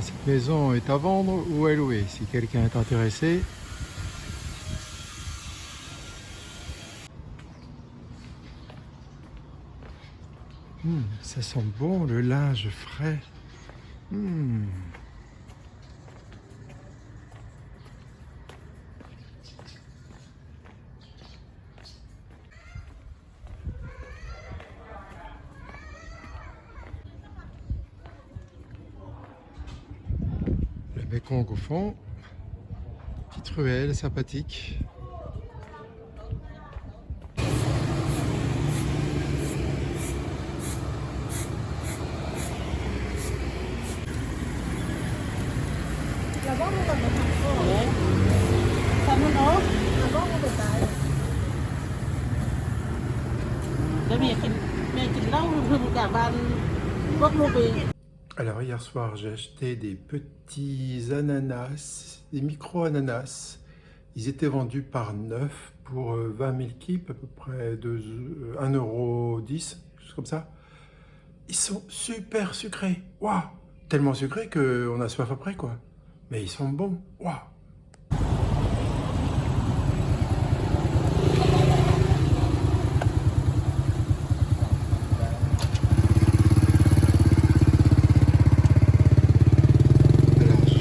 cette maison est à vendre ou à louer. Si quelqu'un est intéressé, ça sent bon le linge frais. Le Mekong au fond, petite ruelle sympathique. Alors hier soir j'ai acheté des petits ananas, des micro-ananas. Ils étaient vendus par 9 pour 20 000 kips, à peu près 1,10 €, quelque chose comme ça. Ils sont super sucrés, waouh! Tellement sucrés qu'on a soif après quoi. Mais ils sont bons, waouh!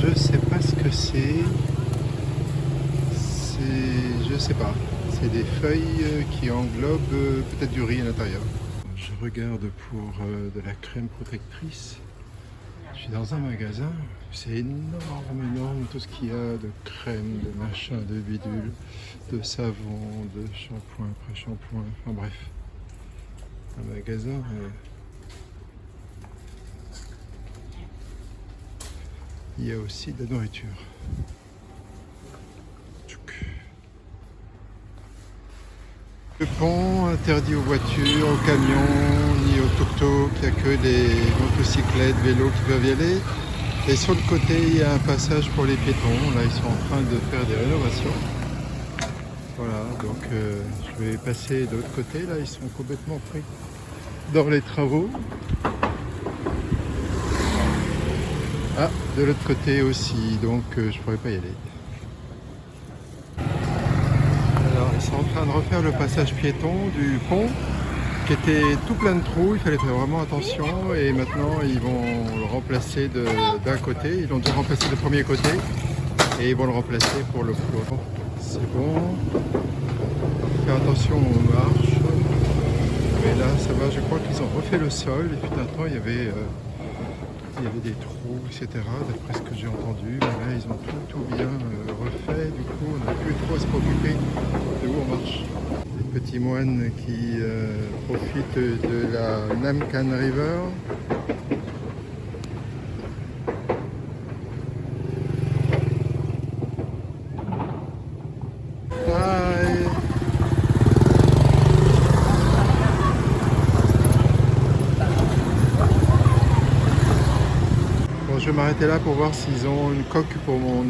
Je sais pas ce que c'est. Je sais pas. C'est des feuilles qui englobent peut-être du riz à l'intérieur. Je regarde pour de la crème protectrice. Je suis dans un magasin. C'est énorme tout ce qu'il y a de crème, de machin, de bidule, de savon, de shampoing, après shampoing. Enfin bref, un magasin. Il y a aussi de la nourriture. Le pont interdit aux voitures, aux camions, ni aux tuk-tuk, il n'y a que des motocyclettes, vélos qui peuvent y aller. Et sur le côté, il y a un passage pour les piétons. Là, ils sont en train de faire des rénovations. Voilà, donc je vais passer de l'autre côté. Là, ils sont complètement pris dans les travaux. Ah, de l'autre côté aussi, donc je ne pourrais pas y aller. Alors, ils sont en train de refaire le passage piéton du pont qui était tout plein de trous, il fallait faire vraiment attention et maintenant ils vont le remplacer d'un côté, ils l'ont déjà remplacé du premier côté et ils vont le remplacer pour le flot. C'est bon, faire attention aux marches, mais là ça va, je crois qu'ils ont refait le sol, et puis d'un temps il y avait des trous, etc. d'après ce que j'ai entendu, mais là ils ont tout bien refait, du coup on n'a plus trop à se préoccuper de où on marche. Des petits moines qui profitent de la Namkan River. Hi. Bon, je vais m'arrêter là pour voir s'ils ont une coque pour mon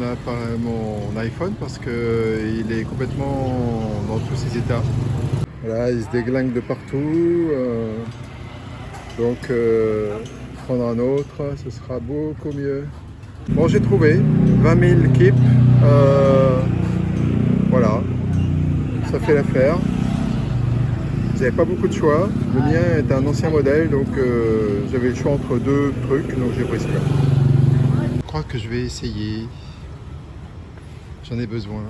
iPhone parce qu'il est complètement dans tous ses états. Voilà, il se déglingue de partout. Donc prendre un autre, ce sera beaucoup mieux. Bon, j'ai trouvé 20 000 kips. Voilà, ça fait l'affaire. Vous n'avez pas beaucoup de choix. Le mien est un ancien modèle, donc j'avais le choix entre deux trucs, donc j'ai pris celui-là. Je crois que je vais essayer. J'en ai besoin.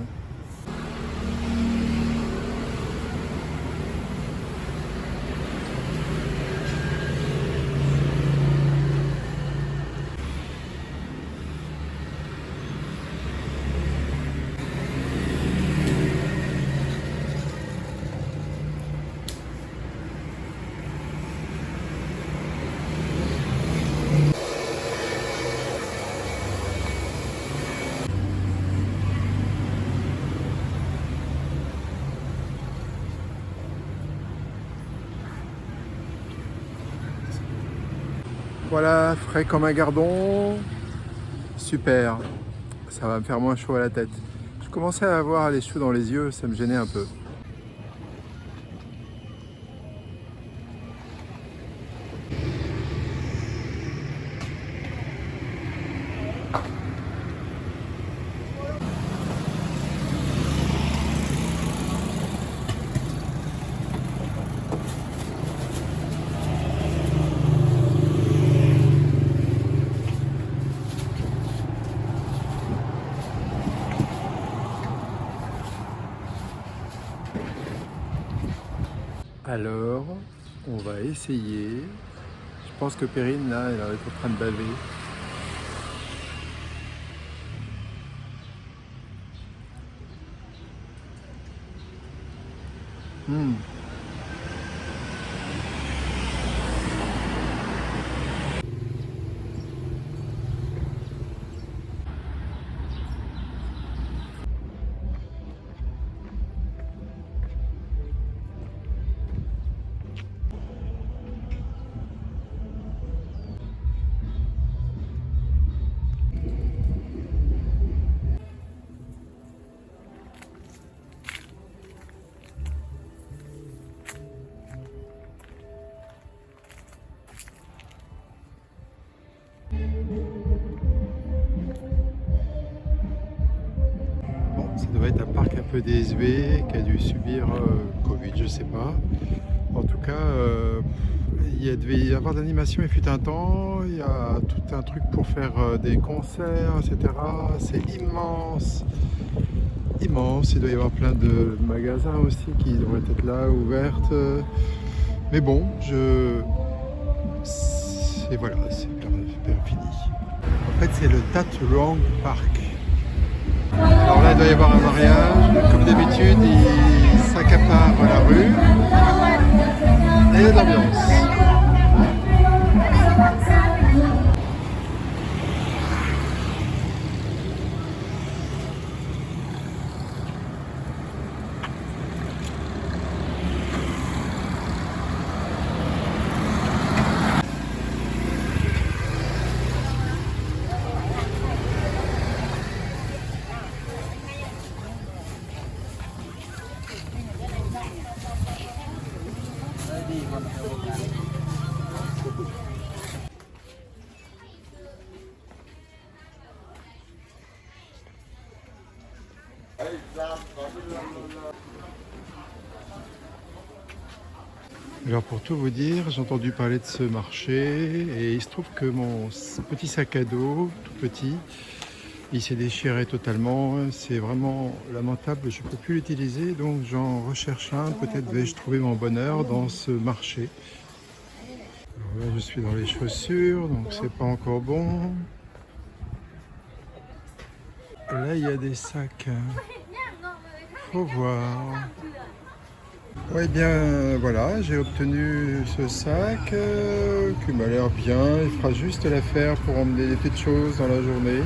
Voilà, frais comme un gardon. Super. Ça va me faire moins chaud à la tête. Je commençais à avoir les cheveux dans les yeux, ça me gênait un peu. Alors, on va essayer. Je pense que Perrine, là, elle est en train de baver. Hmm. Bon, ça doit être un parc un peu désuet qui a dû subir Covid, je sais pas. En tout cas, il devait y avoir de l'animation, il fut un temps, il y a tout un truc pour faire des concerts, etc. C'est immense, immense, il doit y avoir plein de magasins aussi qui devraient être là, ouvertes. Mais bon, voilà, c'est fini. En fait, c'est le Tat Long Park. Alors là, il doit y avoir un mariage. Comme d'habitude, il s'accapare la rue. Et il y a de l'ambiance. Alors pour tout vous dire, j'ai entendu parler de ce marché et il se trouve que mon petit sac à dos, tout petit, il s'est déchiré totalement. C'est vraiment lamentable, je ne peux plus l'utiliser, donc j'en recherche un. Peut-être vais-je trouver mon bonheur dans ce marché. Alors là, je suis dans les chaussures, donc c'est pas encore bon. Là, il y a des sacs. Faut voir. Ouais, bien voilà, j'ai obtenu ce sac qui m'a l'air bien. Il fera juste l'affaire pour emmener des petites choses dans la journée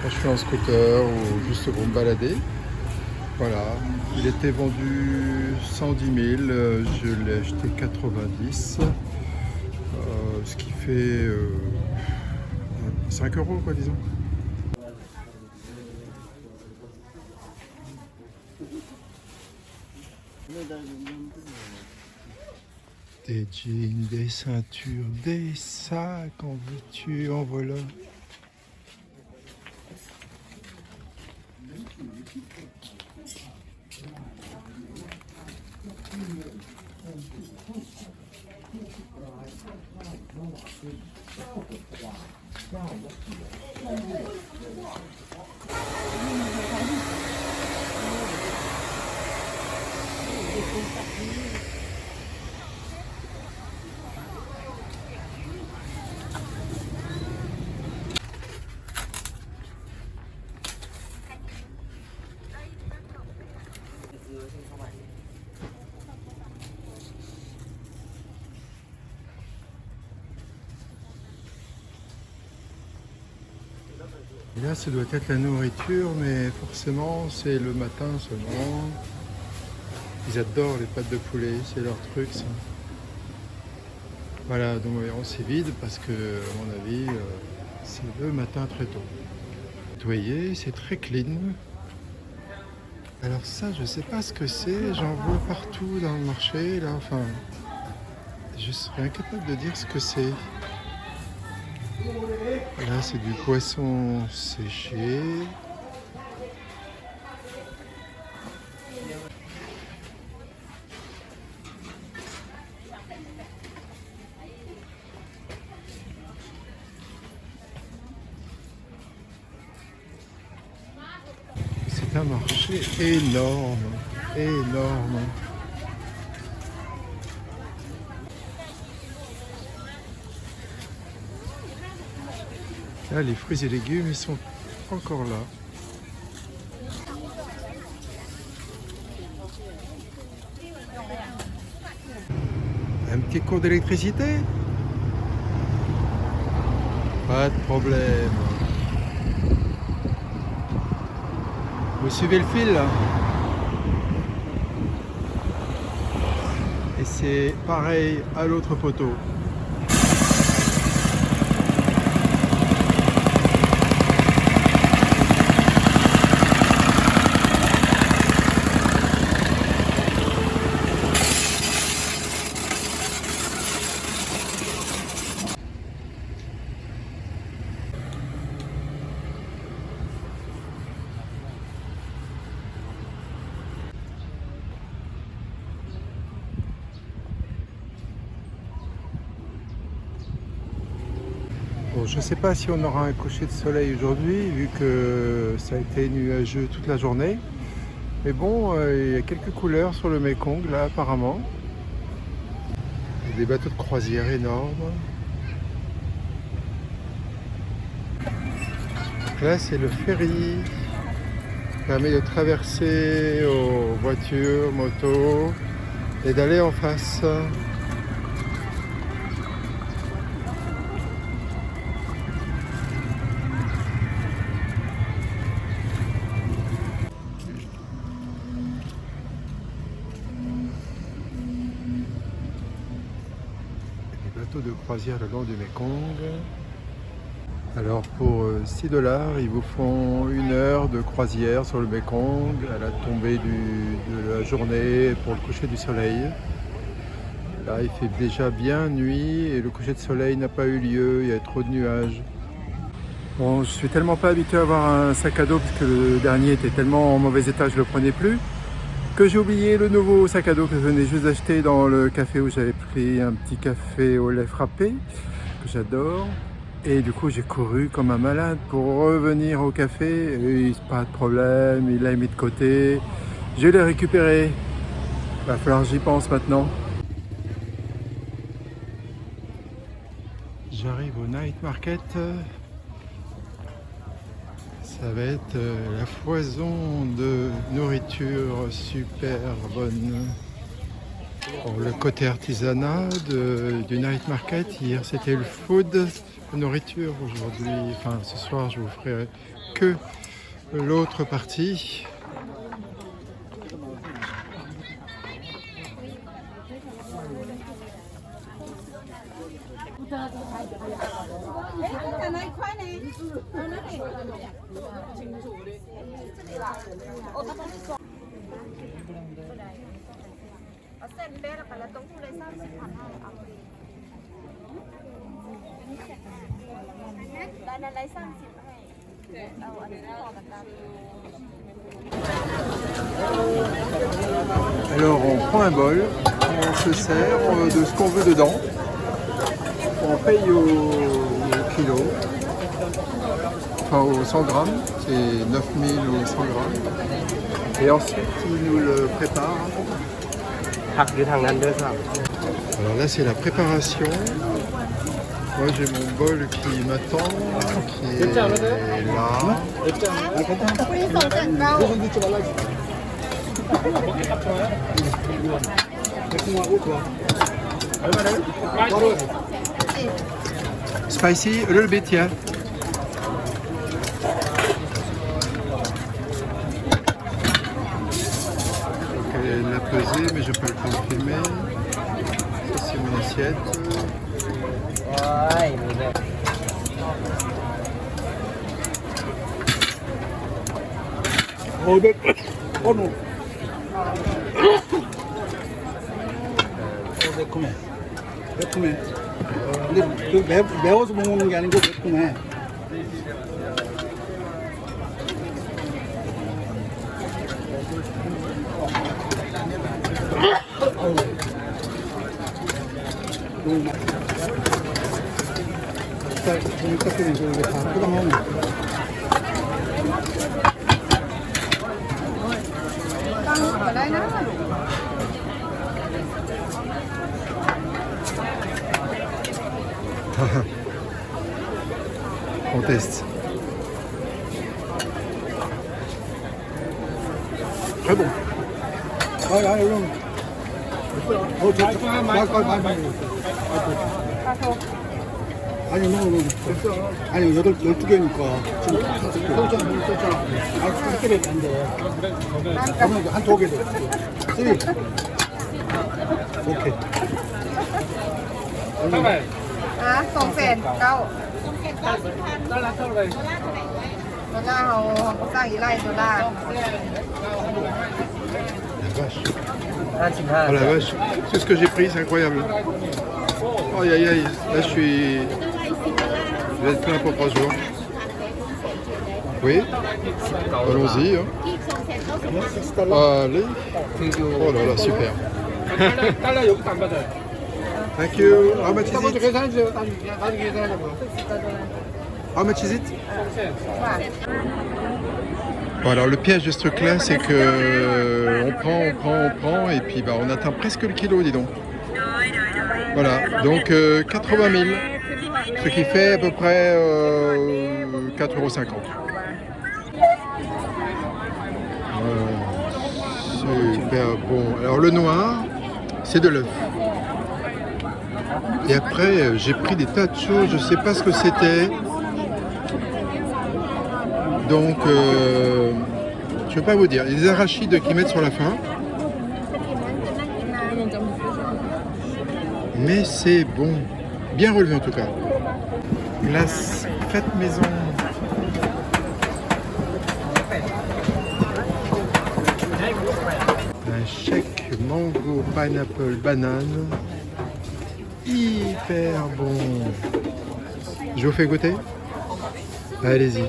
quand je suis en scooter ou juste pour me balader. Voilà, il était vendu 110 000, je l'ai acheté 90, ce qui fait 5 euros quoi, disons. Des jeans, des ceintures, des sacs, en veux-tu, en voilà. Et là, ça doit être la nourriture, mais forcément, c'est le matin seulement. Ils adorent les pâtes de poulet, c'est leur truc, ça. Voilà, donc c'est vide parce que, à mon avis, c'est le matin très tôt. Nettoyé, c'est très clean. Alors ça, je sais pas ce que c'est, j'en vois partout dans le marché, là, enfin, je serais incapable de dire ce que c'est. Là, c'est du poisson séché. C'est un marché énorme, énorme. Là, les fruits et légumes, ils sont encore là. Un petit cours d'électricité? Pas de problème. Vous suivez le fil là? Et c'est pareil à l'autre poteau. Bon, je ne sais pas si on aura un coucher de soleil aujourd'hui, vu que ça a été nuageux toute la journée. Mais bon, il y a quelques couleurs sur le Mekong, là, apparemment. Il y a des bateaux de croisière énormes. Donc là, c'est le ferry. Ça permet de traverser aux voitures, motos, et d'aller en face. De croisière le long du Mekong. Alors pour 6 $, ils vous font 1 heure de croisière sur le Mekong à la tombée de la journée pour le coucher du soleil. Là il fait déjà bien nuit et le coucher de soleil n'a pas eu lieu, il y a trop de nuages. Bon, je suis tellement pas habitué à avoir un sac à dos parce que le dernier était tellement en mauvais état, je le prenais plus, que j'ai oublié le nouveau sac à dos que je venais juste d'acheter dans le café où j'avais pris un petit café au lait frappé, que j'adore. Et du coup, j'ai couru comme un malade pour revenir au café. Et pas de problème, il l'a mis de côté. Je l'ai récupéré. Il va falloir que j'y pense maintenant. J'arrive au night market. Ça va être la foison de nourriture super bonne. Bon, le côté artisanat du night market, hier c'était le food, nourriture. Aujourd'hui, enfin ce soir, je vous ferai que l'autre partie. Alors on prend un bol, on se sert de ce qu'on veut dedans, on paye au kilo, enfin aux 100 grammes, c'est 9000 ou 100 grammes, et ensuite ils nous le préparent. Alors là c'est la préparation. Moi j'ai mon bol qui m'attend, qui est là. Spicy, a little bit, yeah. Elle l'a pesé, mais je peux le confirmer. Ça c'est mon assiette. 매콤해. 매콤해. 근데 그 매워서 먹는 게 아니고 매콤해. 너무 맛있어. 닭다리는 저기 다 뜯어먹으면. teste. Très bon. 아니, 너무. 아니, 12개니까. 지금 썼잖아. 한 개밖에 안 돼. 그러면 한 2개 돼. 3. 오케이. Hả? Còn phèn đâu? 달러 털어가야 Đô la hầu có sao gì lại đô la. La vache. Oh la vache. C'est ce que j'ai pris, c'est incroyable. Aïe aïe aïe. Là je vais être plein pour 3 jours. Oui. Allons-y. Hein. Allez. Oh là là, super. 달러 여기서 안 받아요. Thank you. How much is 먼저 it? 계산해 주세요. 나중에 계산하자고요. How much is it? Bon, alors le piège de ce truc-là, c'est que on prend, et puis bah, on atteint presque le kilo, dis donc. Voilà, donc 80 000, ce qui fait à peu près 4,50 €. Super bon. Alors le noir, c'est de l'œuf. Et après, j'ai pris des tas de choses, je sais pas ce que c'était. Donc, je ne vais pas vous dire. Il y a des arachides qu'ils mettent sur la fin. Mais c'est bon. Bien relevé en tout cas. Glace faite maison. Un chèque mango, pineapple, banane. Hyper bon. Je vous fais goûter? Allez-y.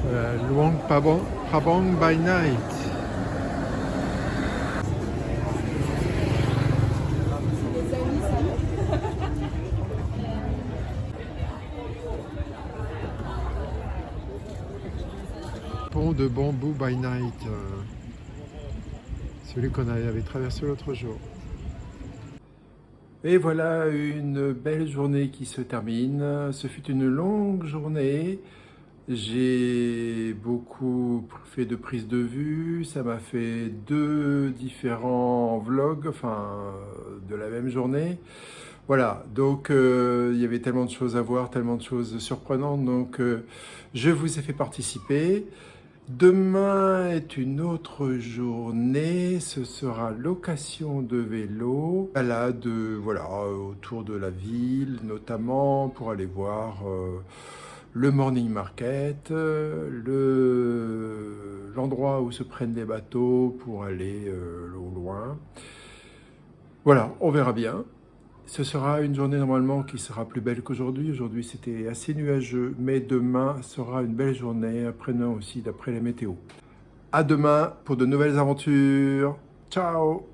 Voilà, Luang Prabang by night. Pont de bambou by night. Celui qu'on avait traversé l'autre jour. Et voilà une belle journée qui se termine. Ce fut une longue journée. J'ai beaucoup fait de prises de vue. Ça m'a fait 2 différents vlogs, enfin de la même journée. Voilà, donc il y avait tellement de choses à voir, tellement de choses surprenantes. Donc je vous ai fait participer. Demain est une autre journée, ce sera location de vélo, balade voilà, autour de la ville, notamment pour aller voir le morning market, l'endroit où se prennent les bateaux pour aller au loin. Voilà, on verra bien. Ce sera une journée normalement qui sera plus belle qu'aujourd'hui. Aujourd'hui, c'était assez nuageux, mais demain sera une belle journée, après-demain aussi, d'après les météos. À demain pour de nouvelles aventures. Ciao!